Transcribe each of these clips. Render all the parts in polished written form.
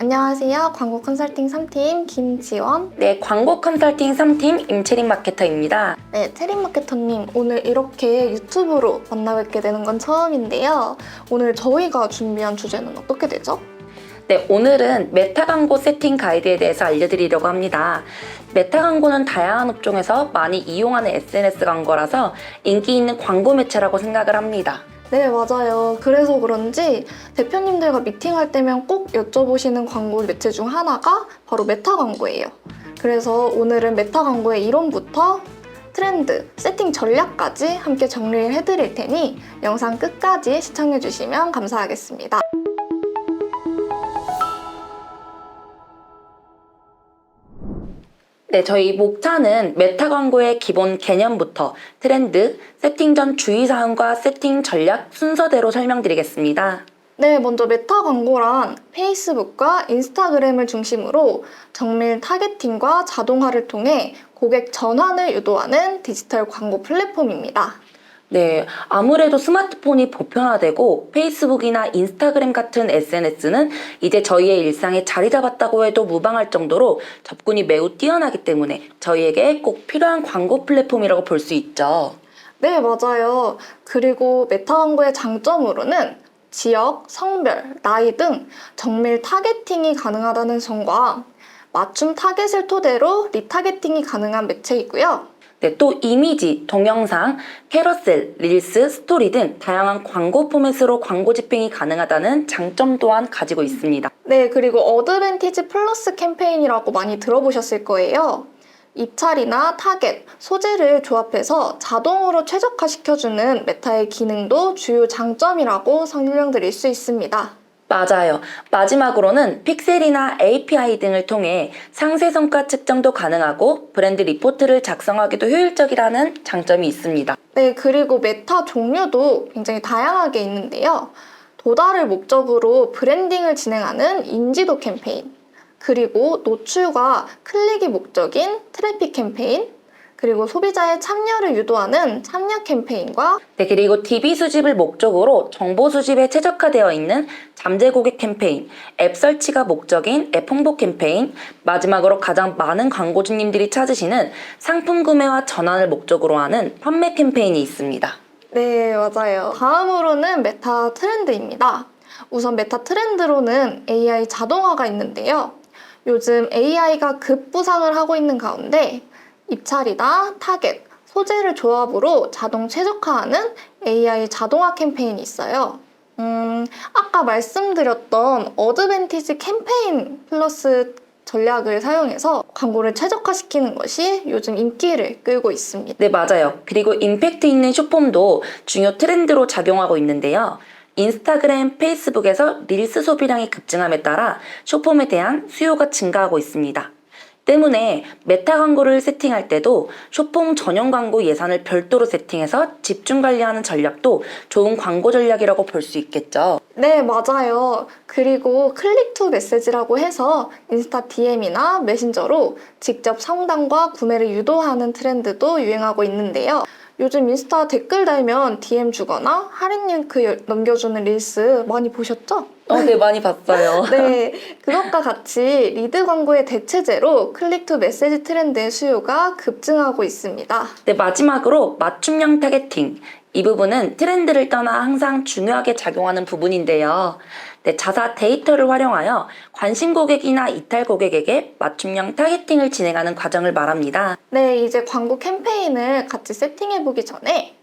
안녕하세요. 광고 컨설팅 3팀 김지원. 네, 광고 컨설팅 3팀 임채린 마케터입니다. 네, 채린 마케터님, 오늘 이렇게 유튜브로 만나뵙게 되는 건 처음인데요. 오늘 저희가 준비한 주제는 어떻게 되죠? 네, 오늘은 메타 광고 세팅 가이드에 대해서 알려드리려고 합니다. 메타 광고는 다양한 업종에서 많이 이용하는 SNS 광고라서 인기 있는 광고 매체라고 생각을 합니다. 네, 맞아요. 그래서 그런지 대표님들과 미팅할 때면 꼭 여쭤보시는 광고 매체 중 하나가 바로 메타 광고예요. 그래서 오늘은 메타 광고의 이론부터 트렌드, 세팅 전략까지 함께 정리를 해드릴 테니 영상 끝까지 시청해주시면 감사하겠습니다. 네, 저희 목차는 메타 광고의 기본 개념부터 트렌드, 세팅 전 주의사항과 세팅 전략 순서대로 설명드리겠습니다. 네, 먼저 메타 광고란 페이스북과 인스타그램을 중심으로 정밀 타겟팅과 자동화를 통해 고객 전환을 유도하는 디지털 광고 플랫폼입니다. 네, 아무래도 스마트폰이 보편화되고 페이스북이나 인스타그램 같은 SNS는 이제 저희의 일상에 자리 잡았다고 해도 무방할 정도로 접근이 매우 뛰어나기 때문에 저희에게 꼭 필요한 광고 플랫폼이라고 볼 수 있죠. 네, 맞아요. 그리고 메타 광고의 장점으로는 지역, 성별, 나이 등 정밀 타겟팅이 가능하다는 점과 맞춤 타겟을 토대로 리타겟팅이 가능한 매체이고요. 네, 또 이미지, 동영상, 캐러셀, 릴스, 스토리 등 다양한 광고 포맷으로 광고 집행이 가능하다는 장점 또한 가지고 있습니다. 네, 그리고 어드밴티지 플러스 캠페인이라고 많이 들어보셨을 거예요. 입찰이나 타겟, 소재를 조합해서 자동으로 최적화시켜주는 메타의 기능도 주요 장점이라고 설명드릴 수 있습니다. 맞아요. 마지막으로는 픽셀이나 API 등을 통해 상세 성과 측정도 가능하고 브랜드 리포트를 작성하기도 효율적이라는 장점이 있습니다. 네, 그리고 메타 종류도 굉장히 다양하게 있는데요. 도달을 목적으로 브랜딩을 진행하는 인지도 캠페인, 그리고 노출과 클릭이 목적인 트래픽 캠페인, 그리고 소비자의 참여를 유도하는 참여 캠페인과 네, 그리고 DB 수집을 목적으로 정보 수집에 최적화되어 있는 잠재 고객 캠페인, 앱 설치가 목적인 앱 홍보 캠페인, 마지막으로 가장 많은 광고주님들이 찾으시는 상품 구매와 전환을 목적으로 하는 판매 캠페인이 있습니다. 네, 맞아요. 다음으로는 메타 트렌드입니다. 우선 메타 트렌드로는 AI 자동화가 있는데요. 요즘 AI가 급부상을 하고 있는 가운데 입찰이나 타겟, 소재를 조합으로 자동 최적화하는 AI 자동화 캠페인이 있어요. 아까 말씀드렸던 어드밴티지 캠페인 플러스 전략을 사용해서 광고를 최적화시키는 것이 요즘 인기를 끌고 있습니다. 네, 맞아요. 그리고 임팩트 있는 숏폼도 중요 트렌드로 작용하고 있는데요. 인스타그램, 페이스북에서 릴스 소비량이 급증함에 따라 숏폼에 대한 수요가 증가하고 있습니다. 때문에 메타 광고를 세팅할 때도 숏폼 전용 광고 예산을 별도로 세팅해서 집중 관리하는 전략도 좋은 광고 전략이라고 볼 수 있겠죠. 네, 맞아요. 그리고 클릭 투 메시지라고 해서 인스타 DM이나 메신저로 직접 상담과 구매를 유도하는 트렌드도 유행하고 있는데요. 요즘 인스타 댓글 달면 DM 주거나 할인 링크 넘겨주는 릴스 많이 보셨죠? 네, 많이 봤어요. 네, 그것과 같이 리드 광고의 대체제로 클릭 투 메시지 트렌드의 수요가 급증하고 있습니다. 네, 마지막으로 맞춤형 타겟팅. 이 부분은 트렌드를 떠나 항상 중요하게 작용하는 부분인데요. 네, 자사 데이터를 활용하여 관심 고객이나 이탈 고객에게 맞춤형 타겟팅을 진행하는 과정을 말합니다. 네, 이제 광고 캠페인을 같이 세팅해보기 전에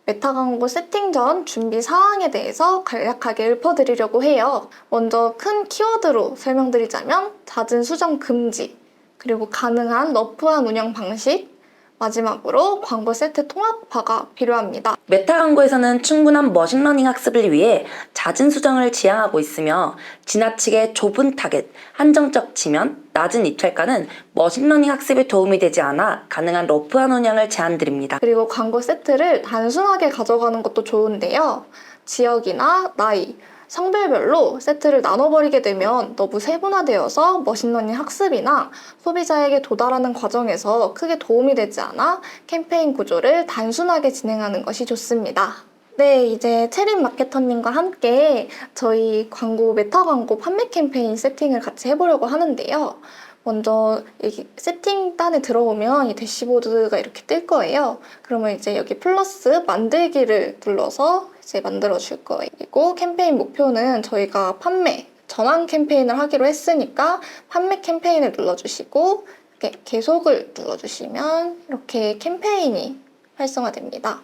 메타 광고 세팅 전 준비 사항에 대해서 간략하게 읊어드리려고 해요. 먼저 큰 키워드로 설명드리자면 잦은 수정 금지, 그리고 가능한 러프한 운영 방식, 마지막으로 광고 세트 통합화가 필요합니다. 메타 광고에서는 충분한 머신러닝 학습을 위해 잦은 수정을 지향하고 있으며 지나치게 좁은 타겟, 한정적 지면, 낮은 입찰가는 머신러닝 학습에 도움이 되지 않아 가능한 러프한 운영을 제안드립니다. 그리고 광고 세트를 단순하게 가져가는 것도 좋은데요. 지역이나 나이, 성별별로 세트를 나눠버리게 되면 너무 세분화되어서 머신러닝 학습이나 소비자에게 도달하는 과정에서 크게 도움이 되지 않아 캠페인 구조를 단순하게 진행하는 것이 좋습니다. 네, 이제 체린 마케터님과 함께 저희 광고, 메타 광고 판매 캠페인 세팅을 같이 해보려고 하는데요. 먼저 여기 세팅단에 들어오면 이 대시보드가 이렇게 뜰 거예요. 그러면 이제 여기 플러스 만들기를 눌러서 이제 만들어 줄 거예요. 그리고 캠페인 목표는 저희가 판매, 전환 캠페인을 하기로 했으니까 판매 캠페인을 눌러주시고 이렇게 계속을 눌러주시면 이렇게 캠페인이 활성화됩니다.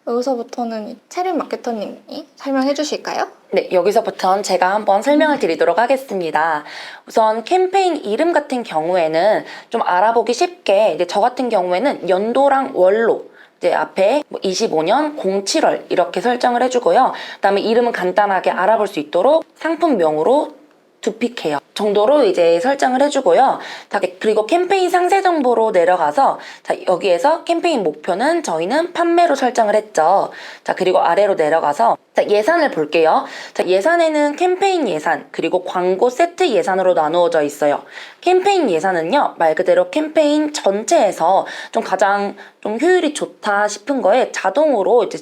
여기서부터는 체린 마케터님이 설명해 주실까요? 네, 여기서부터는 제가 한번 설명을 드리도록 하겠습니다. 우선 캠페인 이름 같은 경우에는 좀 알아보기 쉽게 이제 저 같은 경우에는 연도랑 월로 이제 앞에 25년 07월 이렇게 설정을 해주고요. 그다음에 이름은 간단하게 알아볼 수 있도록 상품명으로 두피케어 정도로 이제 설정을 해주고요. 자, 그리고 캠페인 상세 정보로 내려가서 자, 여기에서 캠페인 목표는 저희는 판매로 설정을 했죠. 자, 그리고 아래로 내려가서 자, 예산을 볼게요. 자, 예산에는 캠페인 예산 그리고 광고 세트 예산으로 나누어져 있어요. 캠페인 예산은요, 말 그대로 캠페인 전체에서 좀 가장 좀 효율이 좋다 싶은 거에 자동으로 이제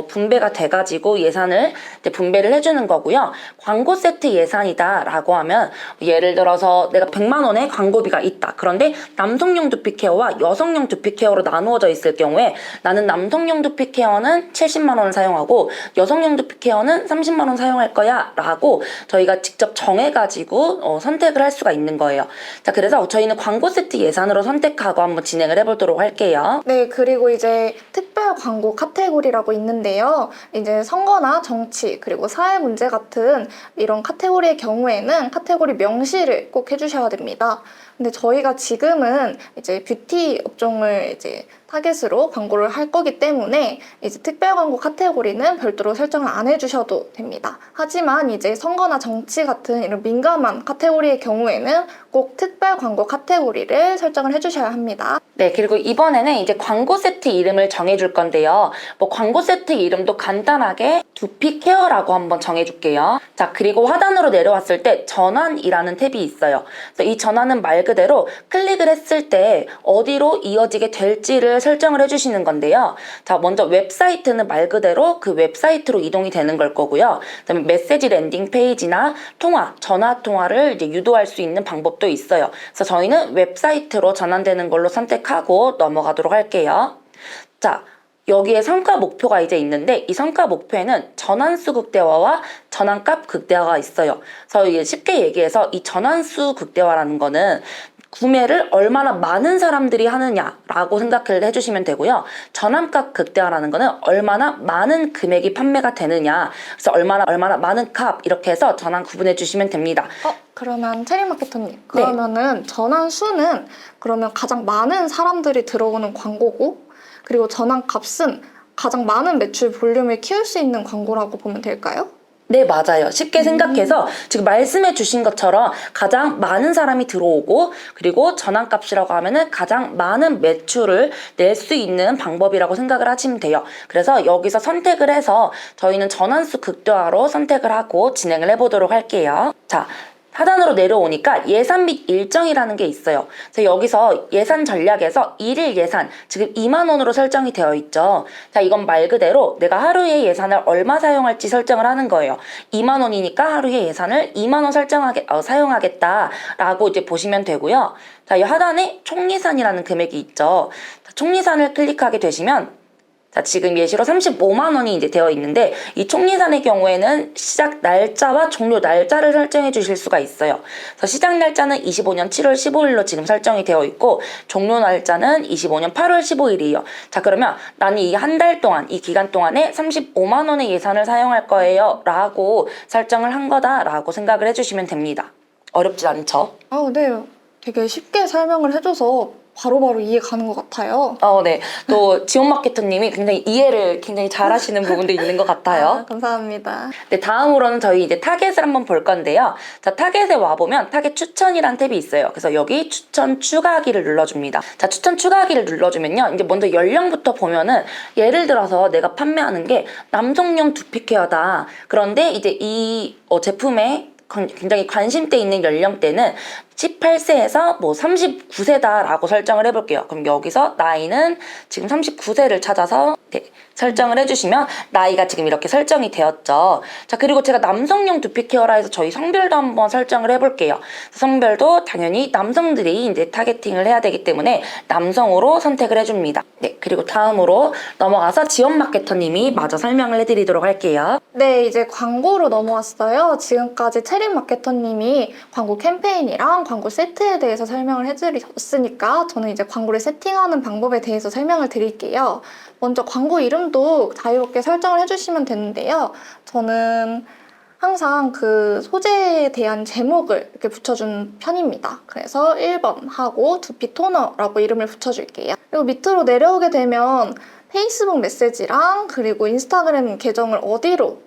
분배가 돼가지고 예산을 이제 분배를 해주는 거고요. 광고 세트 예산이다라고 하면 예를 들어서 내가 100만 원의 광고비가 있다. 그런데 남성용 두피케어와 여성용 두피케어로 나누어져 있을 경우에 나는 남성용 두피케어는 70만 원을 사용하고 여성용 두피케어는 30만 원 사용할 거야 라고 저희가 직접 정해가지고 선택을 할 수가 있는 거예요. 자, 그래서 저희는 광고 세트 예산으로 선택하고 한번 진행을 해보도록 할게요. 네, 그리고 이제 특별 광고 카테고리라고 있는데요. 이제 선거나 정치, 그리고 사회 문제 같은 이런 카테고리의 경우에는 카테고리 명시를 꼭 해주셔야 됩니다. 근데 저희가 지금은 이제 뷰티 업종을 이제 타겟으로 광고를 할 거기 때문에 이제 특별 광고 카테고리는 별도로 설정을 안 해주셔도 됩니다. 하지만 이제 선거나 정치 같은 이런 민감한 카테고리의 경우에는 꼭 특별 광고 카테고리를 설정을 해주셔야 합니다. 네, 그리고 이번에는 이제 광고 세트 이름을 정해줄 건데요. 뭐 광고 세트 이름도 간단하게 두피케어라고 한번 정해줄게요. 자, 그리고 하단으로 내려왔을 때 전환이라는 탭이 있어요. 그래서 이 전환은 말 그대로 클릭을 했을 때 어디로 이어지게 될지를 설정을 해주시는 건데요. 자, 먼저 웹사이트는 말 그대로 그 웹사이트로 이동이 되는 걸 거고요. 그다음에 메시지 랜딩 페이지나 통화, 전화 통화를 이제 유도할 수 있는 방법도 있어요. 그래서 저희는 웹사이트로 전환되는 걸로 선택하고 넘어가도록 할게요. 자, 여기에 성과 목표가 이제 있는데 이 성과 목표에는 전환수 극대화와 전환값 극대화가 있어요. 그래서 이게 쉽게 얘기해서 이 전환수 극대화라는 거는 구매를 얼마나 많은 사람들이 하느냐라고 생각을 해주시면 되고요. 전환값 극대화라는 거는 얼마나 많은 금액이 판매가 되느냐. 그래서 얼마나 많은 값 이렇게 해서 전환 구분해 주시면 됩니다. 그러면 체린 마케터님, 그러면은 전환 수는 그러면 가장 많은 사람들이 들어오는 광고고, 그리고 전환 값은 가장 많은 매출 볼륨을 키울 수 있는 광고라고 보면 될까요? 네, 맞아요. 쉽게 생각해서 지금 말씀해 주신 것처럼 가장 많은 사람이 들어오고 그리고 전환값이라고 하면은 가장 많은 매출을 낼 수 있는 방법이라고 생각을 하시면 돼요. 그래서 여기서 선택을 해서 저희는 전환수 극대화로 선택을 하고 진행을 해보도록 할게요. 자, 하단으로 내려오니까 예산 및 일정이라는 게 있어요. 그래서 여기서 예산 전략에서 일일 예산, 지금 2만 원으로 설정이 되어 있죠. 자, 이건 말 그대로 내가 하루에 예산을 얼마 사용할지 설정을 하는 거예요. 2만 원이니까 하루에 예산을 2만 원 사용하겠다라고 이제 보시면 되고요. 자, 이 하단에 총 예산이라는 금액이 있죠. 자, 총 예산을 클릭하게 되시면 자, 지금 예시로 35만 원이 이제 되어 있는데 이 총예산의 경우에는 시작 날짜와 종료 날짜를 설정해 주실 수가 있어요. 그래서 시작 날짜는 25년 7월 15일로 지금 설정이 되어 있고 종료 날짜는 25년 8월 15일이에요. 자, 그러면 나는 이 한 달 동안 이 기간 동안에 35만 원의 예산을 사용할 거예요 라고 설정을 한 거다라고 생각을 해주시면 됩니다. 어렵지 않죠? 네. 되게 쉽게 설명을 해줘서 바로바로 이해 가는 것 같아요. 네. 또 지원 마케터님이 굉장히 이해를 굉장히 잘하시는 부분도 있는 것 같아요. 감사합니다. 네, 다음으로는 저희 이제 타겟을 한번 볼 건데요. 자, 타겟에 와보면 타겟 추천이란 탭이 있어요. 그래서 여기 추천 추가하기를 눌러줍니다. 자, 추천 추가하기를 눌러주면요. 이제 먼저 연령부터 보면은 예를 들어서 내가 판매하는 게 남성용 두피케어다. 그런데 이제 이 제품에 굉장히 관심대 있는 연령대는 18세에서 뭐 39세다라고 설정을 해볼게요. 그럼 여기서 나이는 지금 39세를 찾아서 설정을 해주시면 나이가 지금 이렇게 설정이 되었죠. 자, 그리고 제가 남성용 두피 케어라 해서 저희 성별도 한번 설정을 해볼게요. 성별도 당연히 남성들이 이제 타겟팅을 해야 되기 때문에 남성으로 선택을 해줍니다. 네, 그리고 다음으로 넘어가서 지원 마케터님이 마저 설명을 해드리도록 할게요. 네, 이제 광고로 넘어왔어요. 지금까지 체린 마케터님이 광고 캠페인이랑 광고 세트에 대해서 설명을 해드리셨으니까 저는 이제 광고를 세팅하는 방법에 대해서 설명을 드릴게요. 먼저 광고 이름도 자유롭게 설정을 해주시면 되는데요. 저는 항상 그 소재에 대한 제목을 이렇게 붙여준 편입니다. 그래서 1번 하고 두피 토너라고 이름을 붙여줄게요. 그리고 밑으로 내려오게 되면 페이스북 메시지랑 그리고 인스타그램 계정을 어디로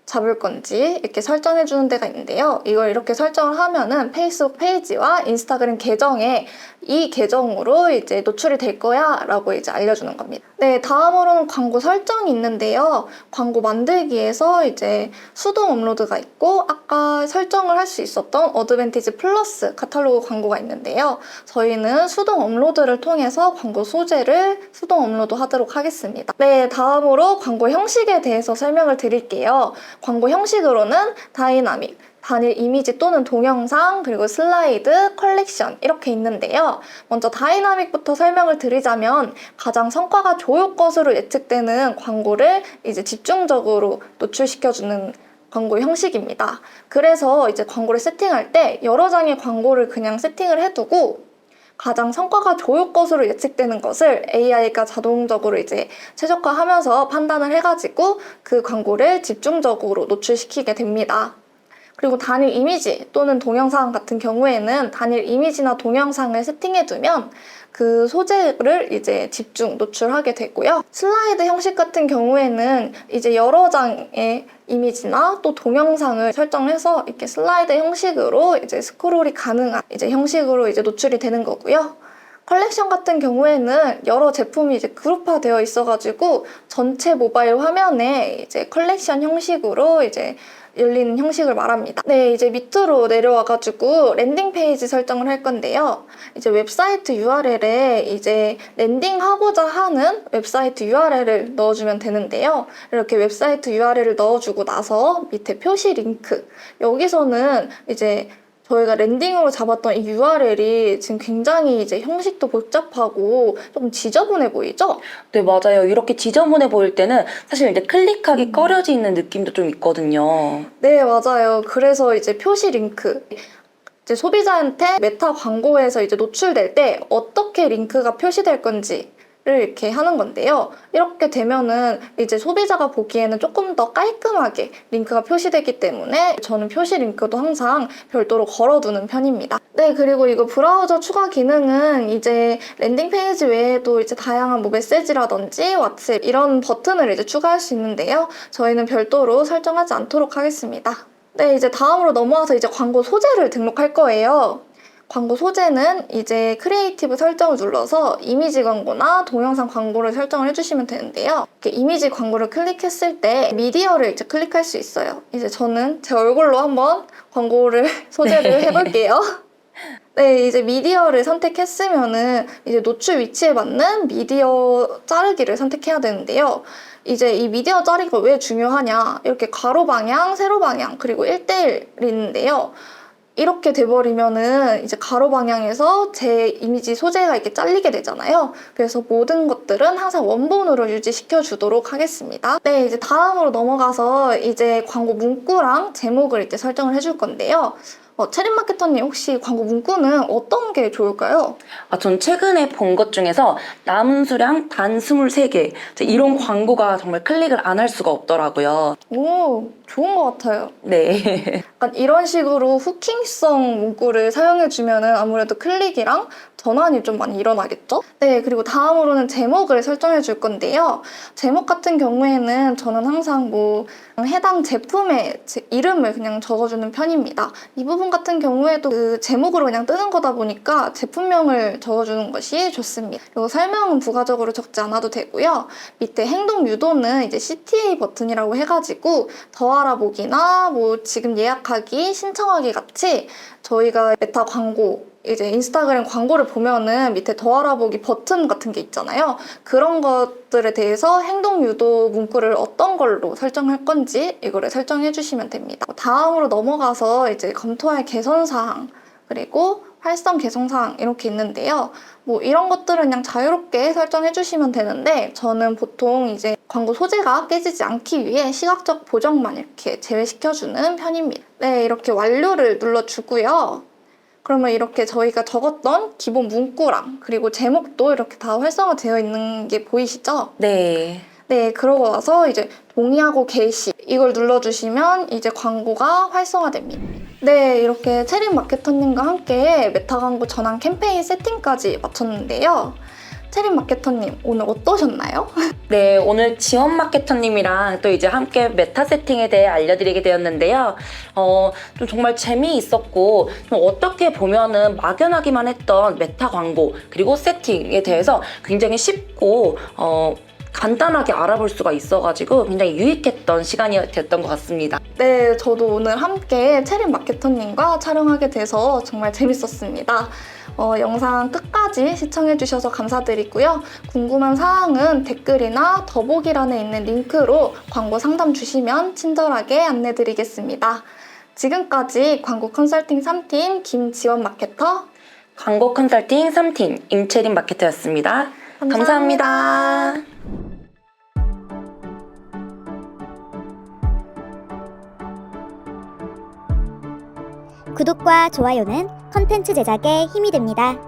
잡을 건지 이렇게 설정해 주는 데가 있는데요. 이걸 이렇게 설정을 하면은 페이스북 페이지와 인스타그램 계정에 이 계정으로 이제 노출이 될 거야 라고 이제 알려주는 겁니다. 네, 다음으로는 광고 설정이 있는데요. 광고 만들기에서 이제 수동 업로드가 있고 아까 설정을 할 수 있었던 어드밴티지 플러스 카탈로그 광고가 있는데요. 저희는 수동 업로드를 통해서 광고 소재를 수동 업로드 하도록 하겠습니다. 네, 다음으로 광고 형식에 대해서 설명을 드릴게요. 광고 형식으로는 다이나믹, 단일 이미지 또는 동영상, 그리고 슬라이드, 컬렉션 이렇게 있는데요. 먼저 다이나믹부터 설명을 드리자면 가장 성과가 좋을 것으로 예측되는 광고를 이제 집중적으로 노출시켜주는 광고 형식입니다. 그래서 이제 광고를 세팅할 때 여러 장의 광고를 그냥 세팅을 해두고 가장 성과가 좋을 것으로 예측되는 것을 AI가 자동적으로 이제 최적화하면서 판단을 해가지고 그 광고를 집중적으로 노출시키게 됩니다. 그리고 단일 이미지 또는 동영상 같은 경우에는 단일 이미지나 동영상을 세팅해두면 그 소재를 이제 집중 노출하게 되고요. 슬라이드 형식 같은 경우에는 이제 여러 장의 이미지나 또 동영상을 설정해서 이렇게 슬라이드 형식으로 이제 스크롤이 가능한 이제 형식으로 이제 노출이 되는 거고요. 컬렉션 같은 경우에는 여러 제품이 이제 그룹화되어 있어가지고 전체 모바일 화면에 이제 컬렉션 형식으로 이제 열리는 형식을 말합니다. 네, 이제 밑으로 내려와가지고 랜딩 페이지 설정을 할 건데요. 이제 웹사이트 URL에 이제 랜딩하고자 하는 웹사이트 URL을 넣어주면 되는데요. 이렇게 웹사이트 URL을 넣어주고 나서 밑에 표시 링크. 여기서는 이제 저희가 랜딩으로 잡았던 이 URL이 지금 굉장히 이제 형식도 복잡하고 조금 지저분해 보이죠? 네, 맞아요. 이렇게 지저분해 보일 때는 사실 이제 클릭하기 꺼려지는 느낌도 좀 있거든요. 네, 맞아요. 그래서 이제 표시 링크. 이제 소비자한테 메타 광고에서 이제 노출될 때 어떻게 링크가 표시될 건지 를 이렇게 하는 건데요. 이렇게 되면은 이제 소비자가 보기에는 조금 더 깔끔하게 링크가 표시되기 때문에 저는 표시 링크도 항상 별도로 걸어두는 편입니다. 네, 그리고 이거 브라우저 추가 기능은 이제 랜딩 페이지 외에도 이제 다양한 뭐 메시지라든지 왓츠앱 이런 버튼을 이제 추가할 수 있는데요. 저희는 별도로 설정하지 않도록 하겠습니다. 네, 이제 다음으로 넘어와서 이제 광고 소재를 등록할 거예요. 광고 소재는 이제 크리에이티브 설정을 눌러서 이미지 광고나 동영상 광고를 설정을 해주시면 되는데요. 이렇게 이미지 광고를 클릭했을 때 미디어를 이제 클릭할 수 있어요. 이제 저는 제 얼굴로 한번 광고를 소재를 해볼게요. 네, 이제 미디어를 선택했으면은 이제 노출 위치에 맞는 미디어 자르기를 선택해야 되는데요. 이제 이 미디어 자르기가 왜 중요하냐? 이렇게 가로 방향, 세로 방향, 그리고 1:1이 있는데요. 이렇게 돼버리면은 이제 가로 방향에서 제 이미지 소재가 이렇게 잘리게 되잖아요. 그래서 모든 것들은 항상 원본으로 유지시켜 주도록 하겠습니다. 네, 이제 다음으로 넘어가서 이제 광고 문구랑 제목을 이제 설정을 해줄 건데요. 체린 마케터님 혹시 광고 문구는 어떤 게 좋을까요? 전 최근에 본 것 중에서 남은 수량 단 23개 이런 광고가 정말 클릭을 안 할 수가 없더라고요. 오, 좋은 것 같아요. 네. 약간 이런 식으로 후킹성 문구를 사용해주면은 아무래도 클릭이랑 전환이 좀 많이 일어나겠죠? 네, 그리고 다음으로는 제목을 설정해 줄 건데요. 제목 같은 경우에는 저는 항상 해당 제품의 이름을 그냥 적어주는 편입니다. 이 부분 같은 경우에도 그 제목으로 그냥 뜨는 거다 보니까 제품명을 적어주는 것이 좋습니다. 그리고 설명은 부가적으로 적지 않아도 되고요. 밑에 행동 유도는 이제 CTA 버튼이라고 해가지고 더 알아보기나 지금 예약하기, 신청하기 같이 저희가 메타 광고 이제 인스타그램 광고를 보면은 밑에 더 알아보기 버튼 같은 게 있잖아요. 그런 것들에 대해서 행동 유도 문구를 어떤 걸로 설정할 건지 이거를 설정해 주시면 됩니다. 다음으로 넘어가서 이제 검토할 개선사항 그리고 활성 개선사항 이렇게 있는데요. 이런 것들은 그냥 자유롭게 설정해 주시면 되는데 저는 보통 이제 광고 소재가 깨지지 않기 위해 시각적 보정만 이렇게 제외시켜주는 편입니다. 네, 이렇게 완료를 눌러주고요. 그러면 이렇게 저희가 적었던 기본 문구랑 그리고 제목도 이렇게 다 활성화되어 있는 게 보이시죠? 네. 네, 그러고 나서 이제 동의하고 게시 이걸 눌러주시면 이제 광고가 활성화됩니다. 네, 이렇게 체린 마케터님과 함께 메타 광고 전환 캠페인 세팅까지 마쳤는데요. 체린 마케터님, 오늘 어떠셨나요? 네, 오늘 지원 마케터님이랑 또 이제 함께 메타 세팅에 대해 알려드리게 되었는데요. 좀 정말 재미있었고, 좀 어떻게 보면은 막연하기만 했던 메타 광고, 그리고 세팅에 대해서 굉장히 쉽고, 간단하게 알아볼 수가 있어가지고 굉장히 유익했던 시간이 됐던 것 같습니다. 네, 저도 오늘 함께 체린 마케터님과 촬영하게 돼서 정말 재밌었습니다. 영상 끝까지 시청해주셔서 감사드리고요. 궁금한 사항은 댓글이나 더보기란에 있는 링크로 광고 상담 주시면 친절하게 안내드리겠습니다. 지금까지 광고 컨설팅 3팀 김지원 마케터, 광고 컨설팅 3팀 임채린 마케터였습니다. 감사합니다. 구독과 좋아요는 컨텐츠 제작에 힘이 됩니다.